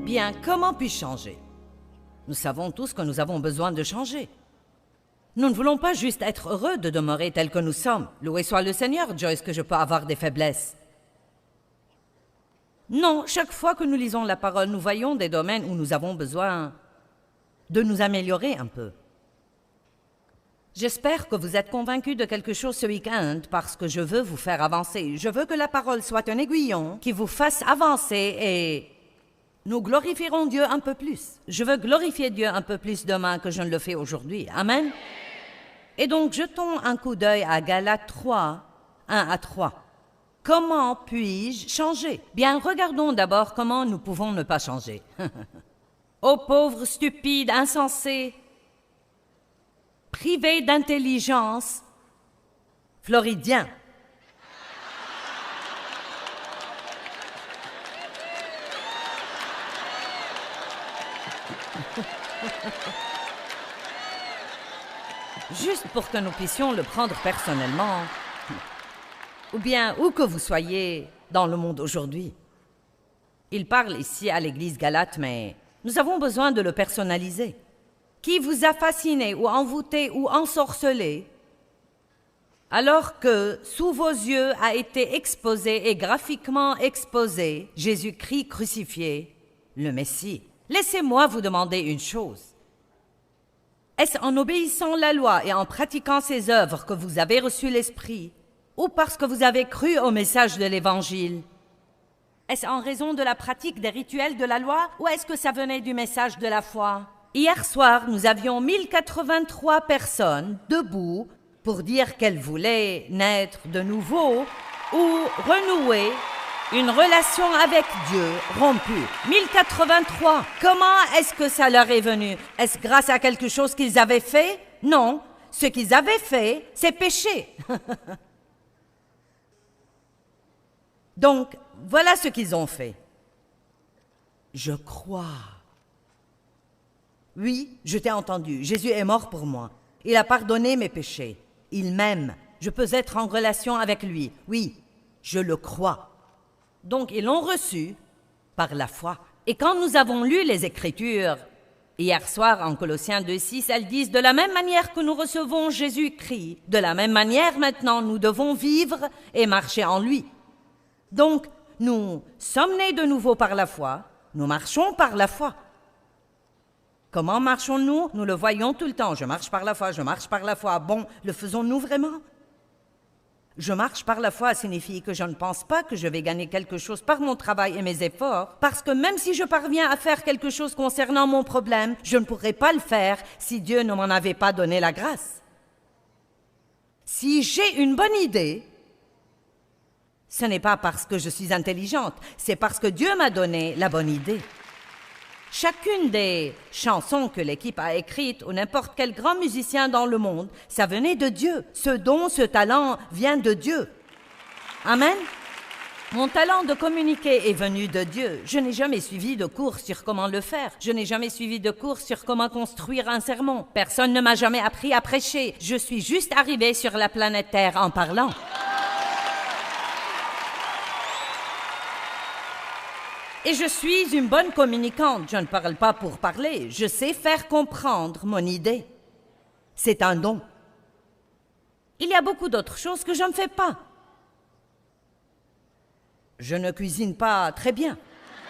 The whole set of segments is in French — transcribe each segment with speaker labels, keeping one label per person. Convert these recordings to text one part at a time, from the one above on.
Speaker 1: Bien, comment puis-je changer? Nous savons tous que nous avons besoin de changer. Nous ne voulons pas juste être heureux de demeurer tels que nous sommes. Loué soit le Seigneur, Joyce, que je peux avoir des faiblesses. Non, chaque fois que nous lisons la parole, nous voyons des domaines où nous avons besoin de nous améliorer un peu. J'espère que vous êtes convaincus de quelque chose ce week-end parce que je veux vous faire avancer. Je veux que la parole soit un aiguillon qui vous fasse avancer et nous glorifierons Dieu un peu plus. Je veux glorifier Dieu un peu plus demain que je ne le fais aujourd'hui. Amen. Et donc, jetons un coup d'œil à Galates 3, 1 à 3. Comment puis-je changer? Bien, regardons d'abord comment nous pouvons ne pas changer. Ô pauvres, stupides, insensés, privés d'intelligence, Floridiens. Juste pour que nous puissions le prendre personnellement, ou bien où que vous soyez dans le monde aujourd'hui. Il parle ici à l'église Galate, mais nous avons besoin de le personnaliser. Qui vous a fasciné ou envoûté ou ensorcelé, alors que sous vos yeux a été exposé et graphiquement exposé Jésus-Christ crucifié, le Messie. Laissez-moi vous demander une chose. Est-ce en obéissant la loi et en pratiquant ses œuvres que vous avez reçu l'Esprit, ou parce que vous avez cru au message de l'Évangile? Est-ce en raison de la pratique des rituels de la loi, ou est-ce que ça venait du message de la foi? Hier soir, nous avions 1083 personnes debout pour dire qu'elles voulaient naître de nouveau ou renouer une relation avec Dieu rompue. 1083. Comment est-ce que ça leur est venu? Est-ce grâce à quelque chose qu'ils avaient fait? Non. Ce qu'ils avaient fait, c'est péché. Donc, voilà ce qu'ils ont fait. Je crois. Oui, je t'ai entendu. Jésus est mort pour moi. Il a pardonné mes péchés. Il m'aime. Je peux être en relation avec lui. Oui, je le crois. Donc, ils l'ont reçu par la foi. Et quand nous avons lu les Écritures, hier soir en Colossiens 2:6, elles disent « De la même manière que nous recevons Jésus-Christ, de la même manière maintenant nous devons vivre et marcher en lui. » Donc, nous sommes nés de nouveau par la foi, nous marchons par la foi. Comment marchons-nous? Nous le voyons tout le temps. Je marche par la foi, je marche par la foi. Bon, le faisons-nous vraiment? Je marche par la foi signifie que je ne pense pas que je vais gagner quelque chose par mon travail et mes efforts, parce que même si je parviens à faire quelque chose concernant mon problème, je ne pourrais pas le faire si Dieu ne m'en avait pas donné la grâce. Si j'ai une bonne idée, ce n'est pas parce que je suis intelligente, c'est parce que Dieu m'a donné la bonne idée. Chacune des chansons que l'équipe a écrites ou n'importe quel grand musicien dans le monde, ça venait de Dieu. Ce don, ce talent vient de Dieu. Amen. Mon talent de communiquer est venu de Dieu. Je n'ai jamais suivi de cours sur comment le faire. Je n'ai jamais suivi de cours sur comment construire un sermon. Personne ne m'a jamais appris à prêcher. Je suis juste arrivée sur la planète Terre en parlant. Et je suis une bonne communicante. Je ne parle pas pour parler. Je sais faire comprendre mon idée. C'est un don. Il y a beaucoup d'autres choses que je ne fais pas. Je ne cuisine pas très bien.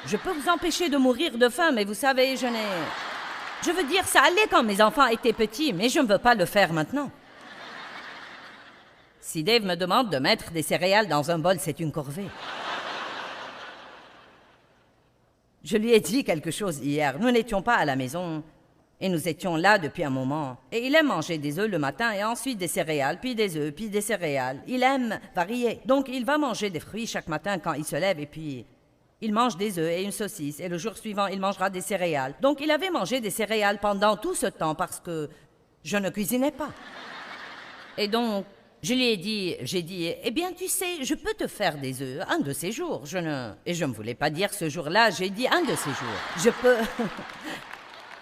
Speaker 1: Je peux vous empêcher de mourir de faim, mais vous savez, je veux dire, ça allait quand mes enfants étaient petits, mais je ne veux pas le faire maintenant. Si Dave me demande de mettre des céréales dans un bol, c'est une corvée. Je lui ai dit quelque chose hier. Nous n'étions pas à la maison et nous étions là depuis un moment. Et il aime manger des œufs le matin et ensuite des céréales, puis des œufs, puis des céréales. Il aime varier. Donc, il va manger des fruits chaque matin quand il se lève et puis il mange des œufs et une saucisse. Et le jour suivant, il mangera des céréales. Donc, il avait mangé des céréales pendant tout ce temps parce que je ne cuisinais pas. Et donc, j'ai dit, eh bien, tu sais, je peux te faire des œufs un de ces jours. Et je ne voulais pas dire ce jour-là, j'ai dit un de ces jours. Je peux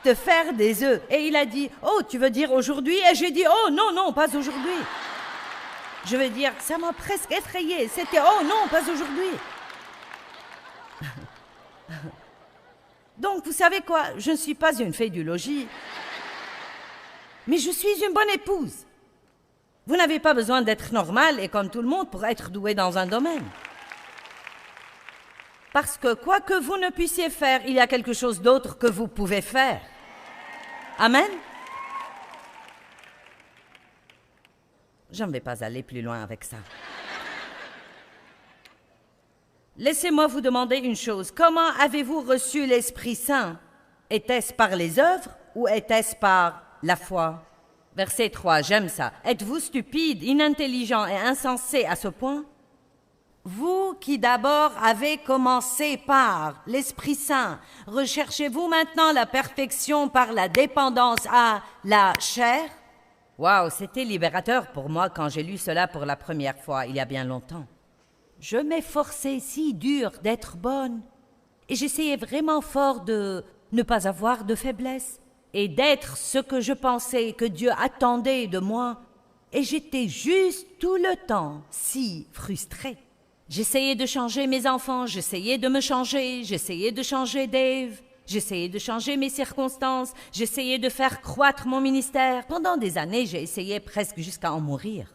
Speaker 1: te faire des œufs. Et il a dit, oh, tu veux dire aujourd'hui? Et j'ai dit, oh, non, non, pas aujourd'hui. Je veux dire, ça m'a presque effrayée. C'était, oh, non, pas aujourd'hui. Donc, vous savez quoi? Je ne suis pas une fée du logis, mais je suis une bonne épouse. Vous n'avez pas besoin d'être normal et comme tout le monde pour être doué dans un domaine. Parce que quoi que vous ne puissiez faire, il y a quelque chose d'autre que vous pouvez faire. Amen? Je ne vais pas aller plus loin avec ça. Laissez-moi vous demander une chose. Comment avez-vous reçu l'Esprit Saint? Était-ce par les œuvres ou était-ce par la foi? Verset 3, j'aime ça. Êtes-vous stupide, inintelligent et insensé à ce point? Vous qui d'abord avez commencé par l'Esprit Saint, recherchez-vous maintenant la perfection par la dépendance à la chair? Waouh, c'était libérateur pour moi quand j'ai lu cela pour la première fois, il y a bien longtemps. Je m'efforçais si dur d'être bonne et j'essayais vraiment fort de ne pas avoir de faiblesse et d'être ce que je pensais que Dieu attendait de moi. Et j'étais juste tout le temps si frustrée. J'essayais de changer mes enfants, j'essayais de me changer, j'essayais de changer Dave, j'essayais de changer mes circonstances, j'essayais de faire croître mon ministère. Pendant des années, j'ai essayé presque jusqu'à en mourir.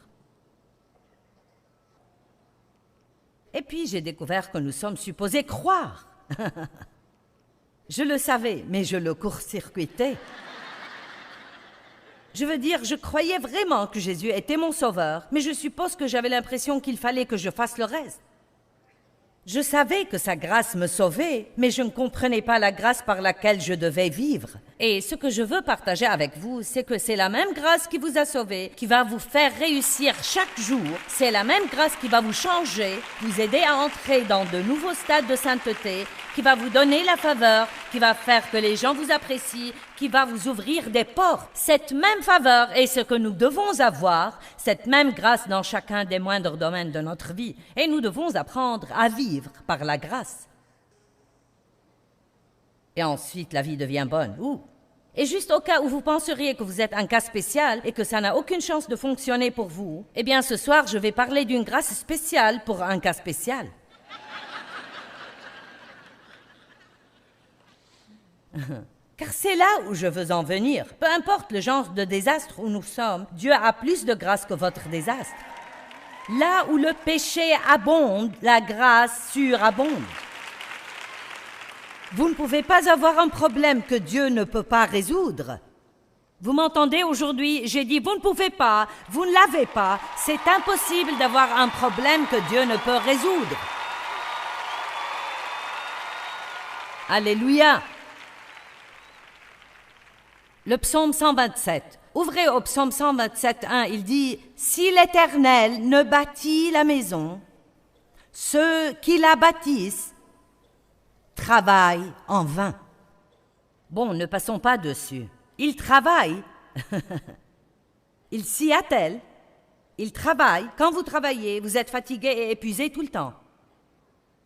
Speaker 1: Et puis j'ai découvert que nous sommes supposés croire. Je le savais, mais je le court-circuitais. Je veux dire, je croyais vraiment que Jésus était mon sauveur, mais je suppose que j'avais l'impression qu'il fallait que je fasse le reste. Je savais que sa grâce me sauvait, mais je ne comprenais pas la grâce par laquelle je devais vivre. Et ce que je veux partager avec vous, c'est que c'est la même grâce qui vous a sauvé, qui va vous faire réussir chaque jour. C'est la même grâce qui va vous changer, vous aider à entrer dans de nouveaux stades de sainteté, qui va vous donner la faveur, qui va faire que les gens vous apprécient, qui va vous ouvrir des portes. Cette même faveur est ce que nous devons avoir, cette même grâce dans chacun des moindres domaines de notre vie. Et nous devons apprendre à vivre par la grâce. Et ensuite, la vie devient bonne. Ouh. Et juste au cas où vous penseriez que vous êtes un cas spécial et que ça n'a aucune chance de fonctionner pour vous, eh bien ce soir, je vais parler d'une grâce spéciale pour un cas spécial. Car c'est là où je veux en venir. Peu importe le genre de désastre où nous sommes, Dieu a plus de grâce que votre désastre. Là où le péché abonde, la grâce surabonde. Vous ne pouvez pas avoir un problème que Dieu ne peut pas résoudre. Vous m'entendez aujourd'hui? J'ai dit vous ne pouvez pas, vous ne l'avez pas. C'est impossible d'avoir un problème que Dieu ne peut résoudre. Alléluia! Le psaume 127. Ouvrez au psaume 127.1, il dit « Si l'Éternel ne bâtit la maison, ceux qui la bâtissent travaillent en vain. » Bon, ne passons pas dessus. Ils travaillent. Ils s'y attellent. Ils travaillent. Quand vous travaillez, vous êtes fatigué et épuisé tout le temps.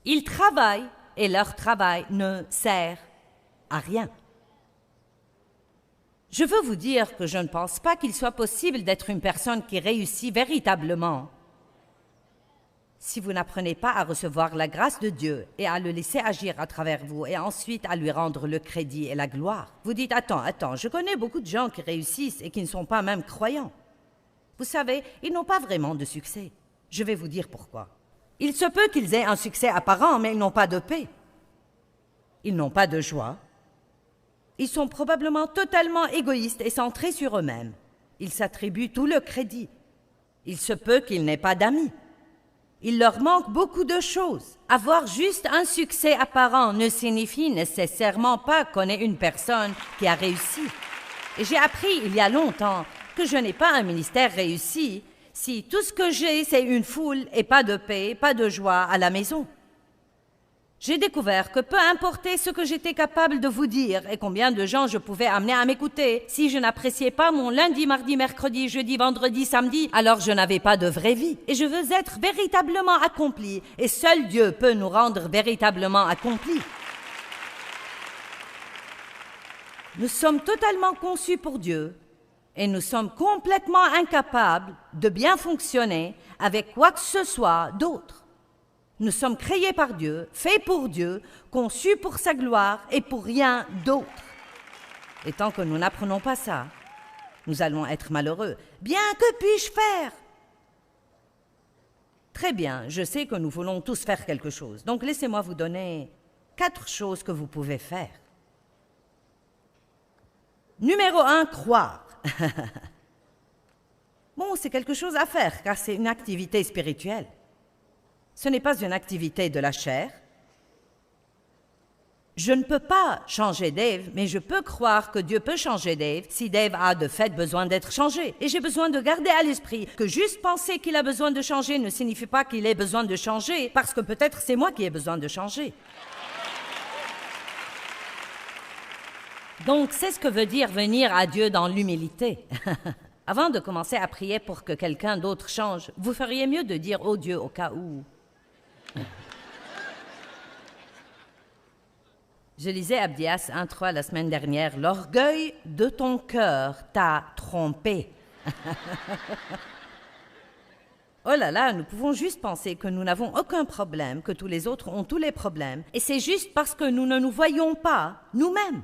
Speaker 1: Ils travaillent et leur travail ne sert à rien. Je veux vous dire que je ne pense pas qu'il soit possible d'être une personne qui réussit véritablement si vous n'apprenez pas à recevoir la grâce de Dieu et à le laisser agir à travers vous et ensuite à lui rendre le crédit et la gloire. Vous dites, attends, je connais beaucoup de gens qui réussissent et qui ne sont pas même croyants. Vous savez, ils n'ont pas vraiment de succès. Je vais vous dire pourquoi. Il se peut qu'ils aient un succès apparent, mais ils n'ont pas de paix. Ils n'ont pas de joie. Ils sont probablement totalement égoïstes et centrés sur eux-mêmes. Ils s'attribuent tout le crédit. Il se peut qu'ils n'aient pas d'amis. Il leur manque beaucoup de choses. Avoir juste un succès apparent ne signifie nécessairement pas qu'on est une personne qui a réussi. Et j'ai appris il y a longtemps que je n'ai pas un ministère réussi si tout ce que j'ai, c'est une foule et pas de paix, pas de joie à la maison. J'ai découvert que peu importe ce que j'étais capable de vous dire et combien de gens je pouvais amener à m'écouter, si je n'appréciais pas mon lundi, mardi, mercredi, jeudi, vendredi, samedi, alors je n'avais pas de vraie vie. Et je veux être véritablement accompli, et seul Dieu peut nous rendre véritablement accomplis. Nous sommes totalement conçus pour Dieu, et nous sommes complètement incapables de bien fonctionner avec quoi que ce soit d'autre. Nous sommes créés par Dieu, faits pour Dieu, conçus pour sa gloire et pour rien d'autre. Et tant que nous n'apprenons pas ça, nous allons être malheureux. Bien, que puis-je faire? Très bien, je sais que nous voulons tous faire quelque chose. Donc laissez-moi vous donner 4 choses que vous pouvez faire. Numéro 1, croire. Bon, c'est quelque chose à faire, car c'est une activité spirituelle. Ce n'est pas une activité de la chair. Je ne peux pas changer Dave, mais je peux croire que Dieu peut changer Dave si Dave a de fait besoin d'être changé. Et j'ai besoin de garder à l'esprit que juste penser qu'il a besoin de changer ne signifie pas qu'il ait besoin de changer, parce que peut-être c'est moi qui ai besoin de changer. Donc, c'est ce que veut dire venir à Dieu dans l'humilité. Avant de commencer à prier pour que quelqu'un d'autre change, vous feriez mieux de dire « Oh Dieu » au cas où. Je lisais Abdias 1.3 la semaine dernière. « L'orgueil de ton cœur t'a trompé. » Oh là là, nous pouvons juste penser que nous n'avons aucun problème, que tous les autres ont tous les problèmes. Et c'est juste parce que nous ne nous voyons pas nous-mêmes.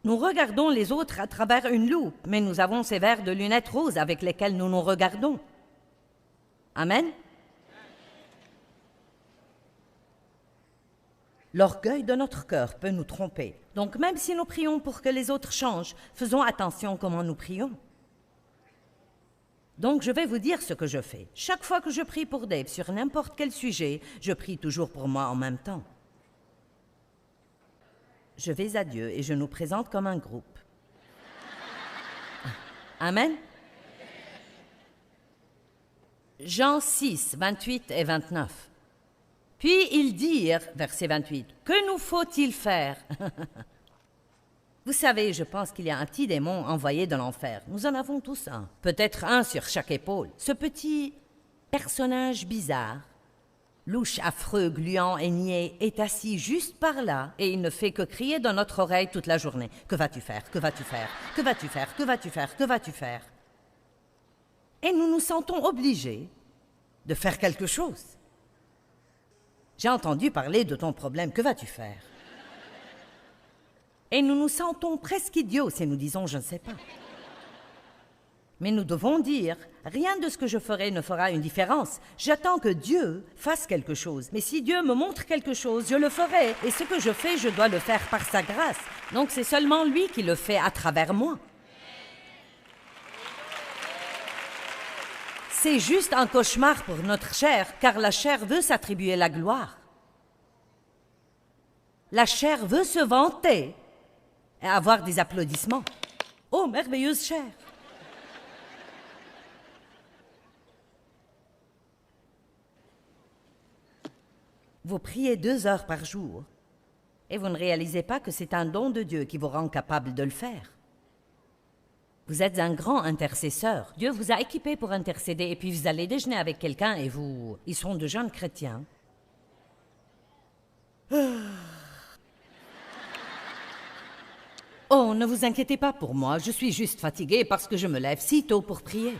Speaker 1: Nous regardons les autres à travers une loupe, mais nous avons ces verres de lunettes roses avec lesquels nous nous regardons. Amen? L'orgueil de notre cœur peut nous tromper. Donc même si nous prions pour que les autres changent, faisons attention comment nous prions. Donc je vais vous dire ce que je fais. Chaque fois que je prie pour Dave sur n'importe quel sujet, je prie toujours pour moi en même temps. Je vais à Dieu et je nous présente comme un groupe. Amen? Jean 6, 28 et 29. Puis ils dirent, verset 28, « Que nous faut-il faire ?» Vous savez, je pense qu'il y a un petit démon envoyé de l'enfer. Nous en avons tous un. Peut-être un sur chaque épaule. Ce petit personnage bizarre, louche, affreux, gluant et niais, est assis juste par là et il ne fait que crier dans notre oreille toute la journée. « Que vas-tu faire? Que vas-tu faire? Que vas-tu faire? Que vas-tu faire? Que vas-tu faire? » Et nous nous sentons obligés de faire quelque chose. J'ai entendu parler de ton problème, que vas-tu faire? Et nous nous sentons presque idiots si nous disons « je ne sais pas ». Mais nous devons dire « rien de ce que je ferai ne fera une différence. J'attends que Dieu fasse quelque chose. Mais si Dieu me montre quelque chose, je le ferai. Et ce que je fais, je dois le faire par sa grâce. Donc c'est seulement lui qui le fait à travers moi. » C'est juste un cauchemar pour notre chair, car la chair veut s'attribuer la gloire. La chair veut se vanter et avoir des applaudissements. Oh, merveilleuse chair! Vous priez 2 heures par jour et vous ne réalisez pas que c'est un don de Dieu qui vous rend capable de le faire. Vous êtes un grand intercesseur. Dieu vous a équipé pour intercéder et puis vous allez déjeuner avec quelqu'un et ils sont de jeunes chrétiens. Oh, ne vous inquiétez pas pour moi, je suis juste fatiguée parce que je me lève si tôt pour prier.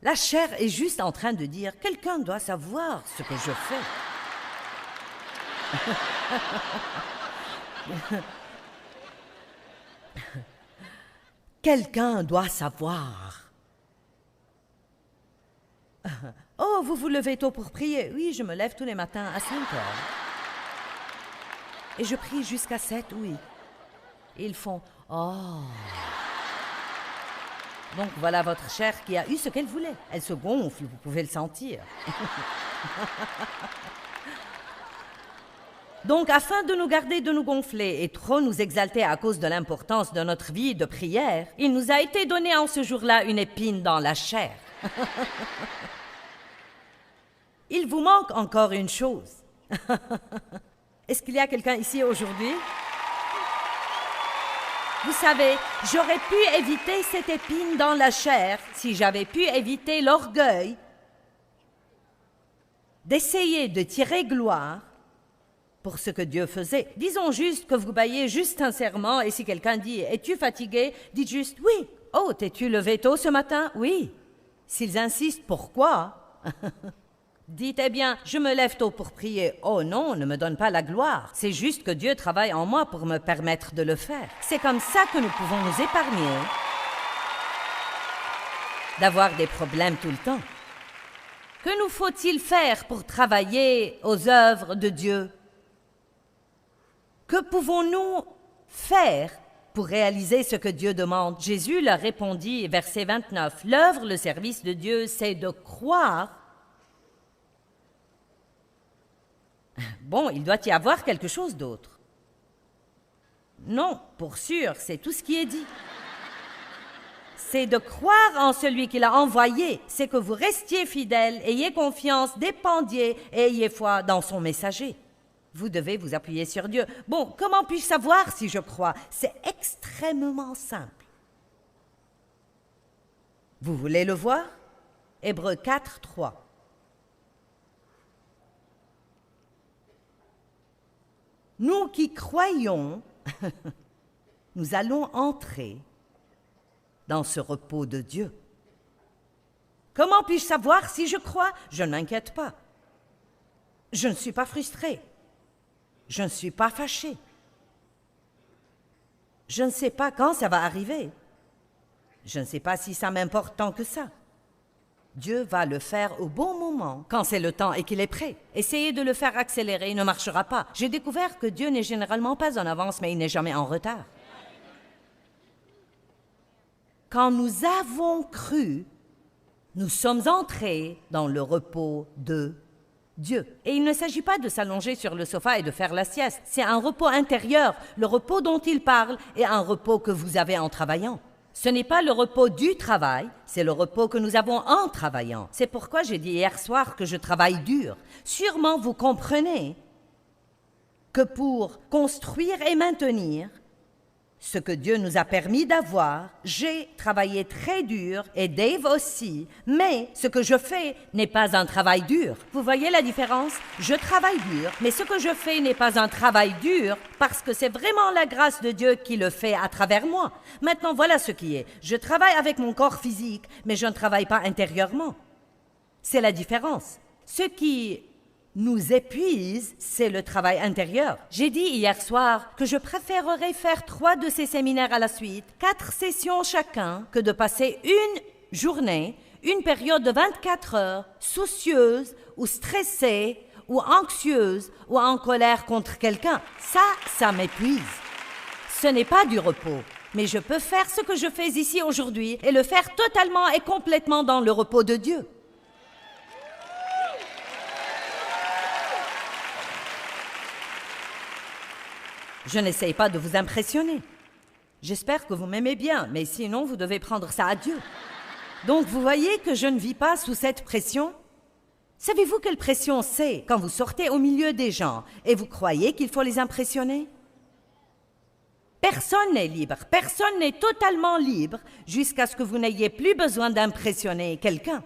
Speaker 1: La chair est juste en train de dire « Quelqu'un doit savoir ce que je fais. » Quelqu'un doit savoir. Oh, vous vous levez tôt pour prier? Oui, je me lève tous les matins à 5 heures. Et je prie jusqu'à 7, oui. Et ils font « Oh !» Donc voilà votre chair qui a eu ce qu'elle voulait. Elle se gonfle, vous pouvez le sentir. Donc afin de nous garder de nous gonfler et trop nous exalter à cause de l'importance de notre vie de prière, il nous a été donné en ce jour-là une épine dans la chair. Il vous manque encore une chose. Est-ce qu'il y a quelqu'un ici aujourd'hui? Vous savez, j'aurais pu éviter cette épine dans la chair si j'avais pu éviter l'orgueil d'essayer de tirer gloire pour ce que Dieu faisait. Disons juste que vous baillez juste sincèrement et si quelqu'un dit « Es-tu fatigué ?» dites juste « Oui. »« Oh, t'es-tu levé tôt ce matin ?» « Oui. » S'ils insistent « Pourquoi ?» Dites « Eh bien, je me lève tôt pour prier. » « Oh non, ne me donne pas la gloire. C'est juste que Dieu travaille en moi pour me permettre de le faire. » C'est comme ça que nous pouvons nous épargner d'avoir des problèmes tout le temps. Que nous faut-il faire pour travailler aux œuvres de Dieu? Que pouvons-nous faire pour réaliser ce que Dieu demande? Jésus leur répondit, verset 29, « L'œuvre, le service de Dieu, c'est de croire. » Bon, il doit y avoir quelque chose d'autre. Non, pour sûr, c'est tout ce qui est dit. C'est de croire en celui qui l'a envoyé. C'est que vous restiez fidèles, ayez confiance, dépendiez et ayez foi dans son messager. Vous devez vous appuyer sur Dieu. Bon, comment puis-je savoir si je crois? C'est extrêmement simple. Vous voulez le voir? Hébreux 4, 3. Nous qui croyons, nous allons entrer dans ce repos de Dieu. Comment puis-je savoir si je crois? Je ne m'inquiète pas. Je ne suis pas frustré. Je ne suis pas fâché. Je ne sais pas quand ça va arriver. Je ne sais pas si ça m'importe tant que ça. Dieu va le faire au bon moment, quand c'est le temps et qu'il est prêt. Essayez de le faire accélérer, il ne marchera pas. J'ai découvert que Dieu n'est généralement pas en avance, mais il n'est jamais en retard. Quand nous avons cru, nous sommes entrés dans le repos de Dieu. Et il ne s'agit pas de s'allonger sur le sofa et de faire la sieste. C'est un repos intérieur. Le repos dont il parle est un repos que vous avez en travaillant. Ce n'est pas le repos du travail, c'est le repos que nous avons en travaillant. C'est pourquoi j'ai dit hier soir que je travaille dur. Sûrement vous comprenez que pour construire et maintenir ce que Dieu nous a permis d'avoir, j'ai travaillé très dur, et Dave aussi, mais ce que je fais n'est pas un travail dur. Vous voyez la différence? Je travaille dur, mais ce que je fais n'est pas un travail dur parce que c'est vraiment la grâce de Dieu qui le fait à travers moi. Maintenant, voilà ce qui est. Je travaille avec mon corps physique, mais je ne travaille pas intérieurement. C'est la différence. Ce qui nous épuise, c'est le travail intérieur. J'ai dit hier soir que je préférerais faire 3 de ces séminaires à la suite, 4 sessions chacun, que de passer une journée, une période de 24 heures, soucieuse ou stressée ou anxieuse ou en colère contre quelqu'un. Ça m'épuise. Ce n'est pas du repos, mais je peux faire ce que je fais ici aujourd'hui et le faire totalement et complètement dans le repos de Dieu. Je n'essaye pas de vous impressionner. J'espère que vous m'aimez bien, mais sinon vous devez prendre ça à Dieu. Donc vous voyez que je ne vis pas sous cette pression? Savez-vous quelle pression c'est quand vous sortez au milieu des gens et vous croyez qu'il faut les impressionner? Personne n'est libre, personne n'est totalement libre jusqu'à ce que vous n'ayez plus besoin d'impressionner quelqu'un.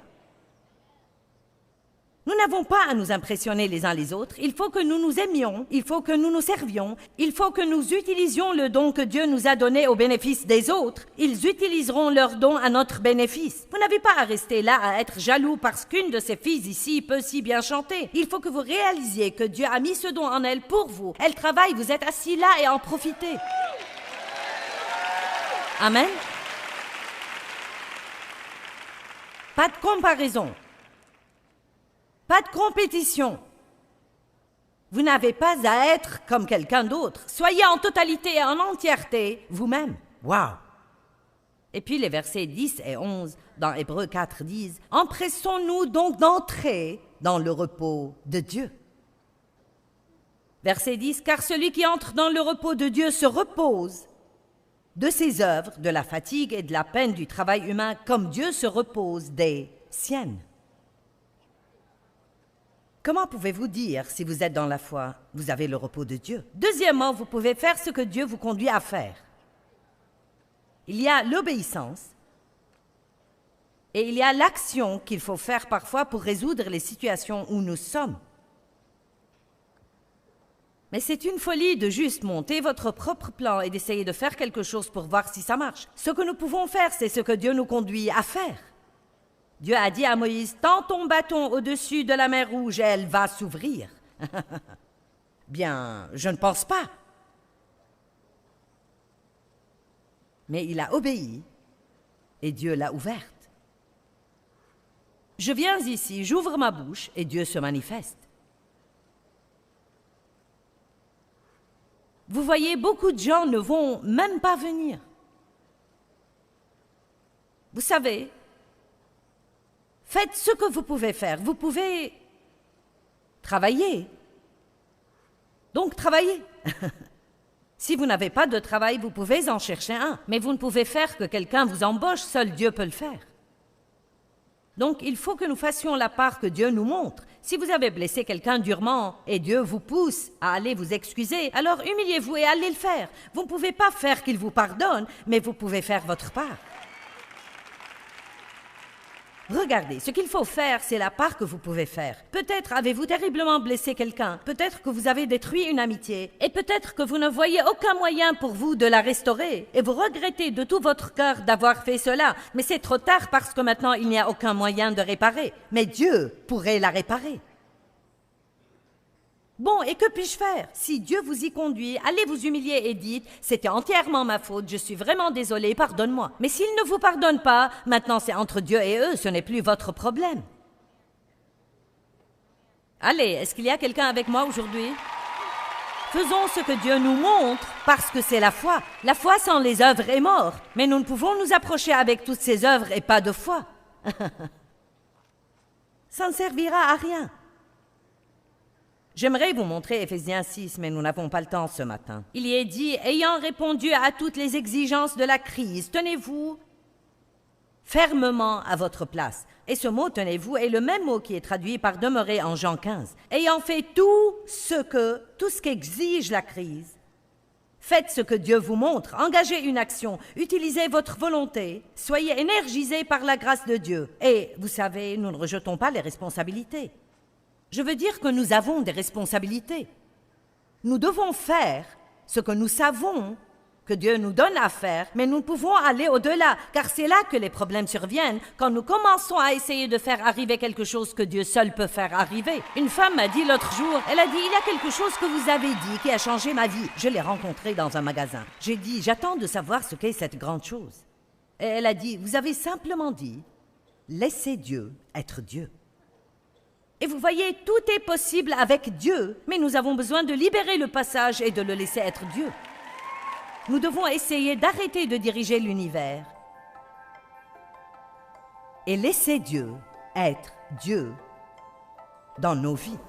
Speaker 1: Nous n'avons pas à nous impressionner les uns les autres. Il faut que nous nous aimions, il faut que nous nous servions, il faut que nous utilisions le don que Dieu nous a donné au bénéfice des autres. Ils utiliseront leur don à notre bénéfice. Vous n'avez pas à rester là à être jaloux parce qu'une de ces filles ici peut si bien chanter. Il faut que vous réalisiez que Dieu a mis ce don en elle pour vous. Elle travaille, vous êtes assis là et en profitez. Amen. Pas de comparaison. Pas de compétition. Vous n'avez pas à être comme quelqu'un d'autre. Soyez en totalité et en entièreté vous-même. Wow! Et puis les versets 10 et 11 dans Hébreux 4 disent « Empressons-nous donc d'entrer dans le repos de Dieu. » Verset 10 « Car celui qui entre dans le repos de Dieu se repose de ses œuvres, de la fatigue et de la peine du travail humain, comme Dieu se repose des siennes. » Comment pouvez-vous dire, si vous êtes dans la foi, vous avez le repos de Dieu? Deuxièmement, vous pouvez faire ce que Dieu vous conduit à faire. Il y a l'obéissance et il y a l'action qu'il faut faire parfois pour résoudre les situations où nous sommes. Mais c'est une folie de juste monter votre propre plan et d'essayer de faire quelque chose pour voir si ça marche. Ce que nous pouvons faire, c'est ce que Dieu nous conduit à faire. Dieu a dit à Moïse, « Tends ton bâton au-dessus de la mer Rouge et elle va s'ouvrir. » Bien, je ne pense pas. Mais il a obéi et Dieu l'a ouverte. Je viens ici, j'ouvre ma bouche et Dieu se manifeste. Vous voyez, beaucoup de gens ne vont même pas venir. Vous savez, faites ce que vous pouvez faire. Vous pouvez travailler. Donc, travaillez. Si vous n'avez pas de travail, vous pouvez en chercher un. Mais vous ne pouvez faire que quelqu'un vous embauche. Seul Dieu peut le faire. Donc, il faut que nous fassions la part que Dieu nous montre. Si vous avez blessé quelqu'un durement et Dieu vous pousse à aller vous excuser, alors humiliez-vous et allez le faire. Vous ne pouvez pas faire qu'il vous pardonne, mais vous pouvez faire votre part. Regardez, ce qu'il faut faire, c'est la part que vous pouvez faire. Peut-être avez-vous terriblement blessé quelqu'un, peut-être que vous avez détruit une amitié, et peut-être que vous ne voyez aucun moyen pour vous de la restaurer, et vous regrettez de tout votre cœur d'avoir fait cela, mais c'est trop tard parce que maintenant il n'y a aucun moyen de réparer. Mais Dieu pourrait la réparer. Bon, et que puis-je faire? Si Dieu vous y conduit, allez vous humilier et dites « C'était entièrement ma faute, je suis vraiment désolé, pardonne-moi. » Mais s'il ne vous pardonne pas, maintenant c'est entre Dieu et eux, ce n'est plus votre problème. Allez, est-ce qu'il y a quelqu'un avec moi aujourd'hui? Faisons ce que Dieu nous montre, parce que c'est la foi. La foi sans les œuvres est morte, mais nous ne pouvons nous approcher avec toutes ces œuvres et pas de foi. Ça ne servira à rien. J'aimerais vous montrer Éphésiens 6, mais nous n'avons pas le temps ce matin. Il y est dit, ayant répondu à toutes les exigences de la crise, tenez-vous fermement à votre place. Et ce mot, tenez-vous, est le même mot qui est traduit par demeurer en Jean 15. Ayant fait tout ce qu'exige la crise, faites ce que Dieu vous montre, engagez une action, utilisez votre volonté, soyez énergisés par la grâce de Dieu. Et, vous savez, nous ne rejetons pas les responsabilités. Je veux dire que nous avons des responsabilités. Nous devons faire ce que nous savons que Dieu nous donne à faire, mais nous pouvons aller au-delà, car c'est là que les problèmes surviennent, quand nous commençons à essayer de faire arriver quelque chose que Dieu seul peut faire arriver. Une femme m'a dit l'autre jour, elle a dit « Il y a quelque chose que vous avez dit qui a changé ma vie. » Je l'ai rencontrée dans un magasin. J'ai dit « J'attends de savoir ce qu'est cette grande chose. » Et elle a dit « Vous avez simplement dit « Laissez Dieu être Dieu. » Et vous voyez, tout est possible avec Dieu, mais nous avons besoin de libérer le passage et de le laisser être Dieu. Nous devons essayer d'arrêter de diriger l'univers et laisser Dieu être Dieu dans nos vies.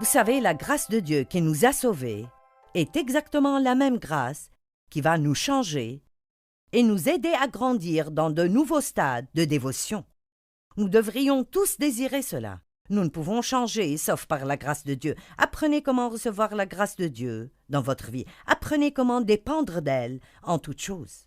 Speaker 1: Vous savez, la grâce de Dieu qui nous a sauvés est exactement la même grâce qui va nous changer et nous aider à grandir dans de nouveaux stades de dévotion. Nous devrions tous désirer cela. Nous ne pouvons changer, sauf par la grâce de Dieu. Apprenez comment recevoir la grâce de Dieu dans votre vie. Apprenez comment dépendre d'elle en toutes choses.